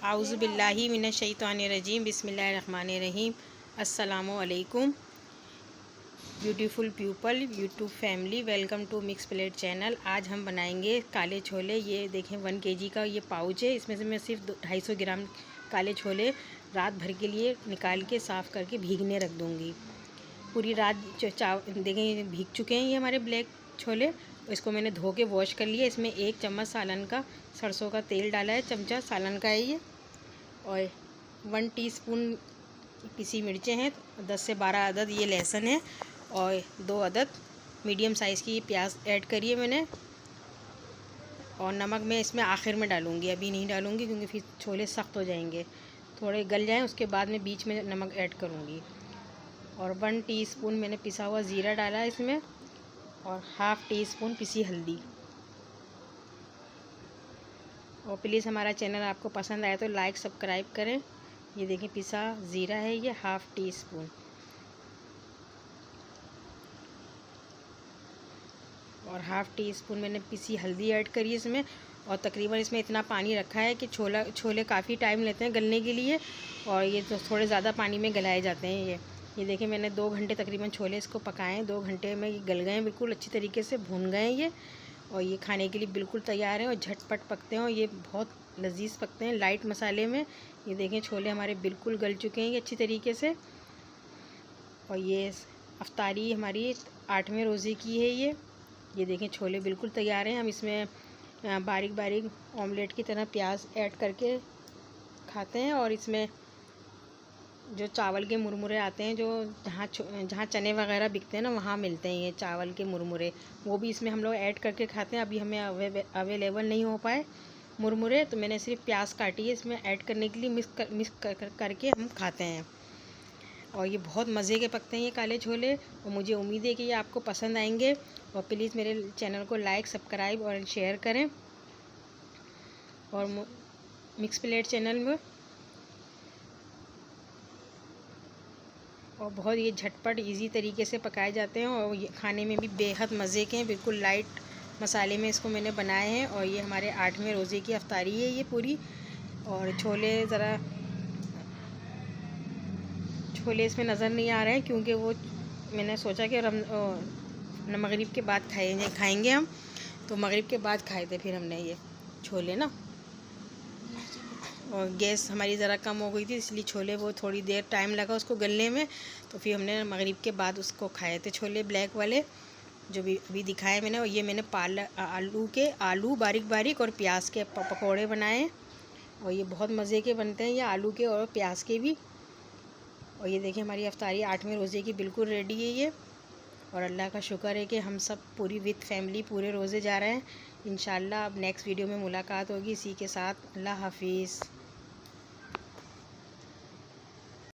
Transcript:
आऊज़ु बिल्लाहि मिनश शैतानिर रजीम बिस्मिल्लाहिर्रहमानिर्रहीम। अस्सलामु अलैकुम beautiful people YouTube family, welcome to mix plate channel. आज हम बनाएंगे काले छोले। ये देखें 1 केजी का ये पाउच है। इसमें से मैं सिर्फ 250 ग्राम काले छोले रात भर के लिए निकाल के साफ़ करके भीगने रख दूँगी। पूरी रात देखें भीग चुके हैं ये हमारे ब्लैक छोले। इसको मैंने धो के वॉश कर लिया। इसमें 1 चम्मच सालन का सरसों का तेल डाला है, चमचा सालन का है ये, और 1 टीस्पून पिसी मिर्चें हैं, 10 से 12 अदद ये लहसुन है, और 2 अदद मीडियम साइज़ की प्याज ऐड करिए मैंने। और नमक मैं इसमें आखिर में डालूँगी, अभी नहीं डालूँगी क्योंकि फिर छोले सख्त हो जाएंगे। थोड़े गल जाएं उसके बाद में बीच में नमक ऐड करूँगी। और 1 टीस्पून मैंने पिसा हुआ ज़ीरा डाला है इसमें, और ½ टीस्पून पिसी हल्दी। और प्लीज़ हमारा चैनल आपको पसंद आए तो लाइक सब्सक्राइब करें। ये देखें पिसा ज़ीरा है ये ½ टीस्पून, और ½ टीस्पून मैंने पिसी हल्दी ऐड करी इसमें। और तकरीबन इसमें इतना पानी रखा है कि छोले काफ़ी टाइम लेते हैं गलने के लिए, और ये तो थोड़े ज़्यादा पानी में गलाए जाते हैं। ये देखिए मैंने 2 घंटे तकरीबन छोले इसको पकाए हैं। 2 घंटे में ये गल गए हैं, बिल्कुल अच्छी तरीके से भून गए हैं ये, और ये खाने के लिए बिल्कुल तैयार हैं और झटपट पकते हैं, और ये बहुत लजीज पकते हैं लाइट मसाले में। ये देखें छोले हमारे बिल्कुल गल चुके हैं ये अच्छी तरीके से। और ये अफ्तारी हमारी 8वें रोज़े की है ये देखें छोले बिल्कुल तैयार हैं। हम इसमें बारीक बारीक ऑमलेट की तरह प्याज ऐड करके खाते हैं, और इसमें जो चावल के मुरमुरे आते हैं, जो जहाँ चने वगैरह बिकते हैं ना, वहाँ मिलते हैं ये चावल के मुरमुरे, वो भी इसमें हम लोग ऐड करके खाते हैं। अभी हमें अवेलेबल नहीं हो पाए मुरमुरे, तो मैंने सिर्फ प्याज काटी है इसमें ऐड करने के लिए, मिक्स करके हम खाते हैं। और ये बहुत मज़े के पकते हैं ये काले छोले, और मुझे उम्मीद है कि ये आपको पसंद आएंगे। और प्लीज़ मेरे चैनल को लाइक सब्सक्राइब और शेयर करें। और मिक्स प्लेट चैनल में, और बहुत ये झटपट इजी तरीके से पकाए जाते हैं, और ये खाने में भी बेहद मज़े के हैं। बिल्कुल लाइट मसाले में इसको मैंने बनाए हैं। और ये हमारे 8वें रोज़े की अफ्तारी है ये पूरी। और छोले इसमें नज़र नहीं आ रहे हैं क्योंकि वो मैंने सोचा कि मगरिब के बाद खाएंगे हम, तो मगरिब के बाद खाए थे फिर हमने ये छोले ना। और गैस हमारी ज़रा कम हो गई थी, इसलिए छोले वो थोड़ी देर टाइम लगा उसको गलने में, तो फिर हमने मगरिब के बाद उसको खाए थे छोले ब्लैक वाले जो भी अभी दिखाए मैंने। और ये मैंने आलू बारीक बारीक और प्याज के पकौड़े बनाए, और ये बहुत मज़े के बनते हैं ये आलू के और प्याज के भी। और ये देखिए हमारी अफ्तारी 8वें रोज़े की बिल्कुल रेडी है ये, और अल्लाह का शुक्र है कि हम सब पूरी विद फैमिली पूरे रोज़े जा रहे हैं। इंशाल्लाह अब नेक्स्ट वीडियो में मुलाकात होगी इसी के साथ। अल्लाह हाफिज़।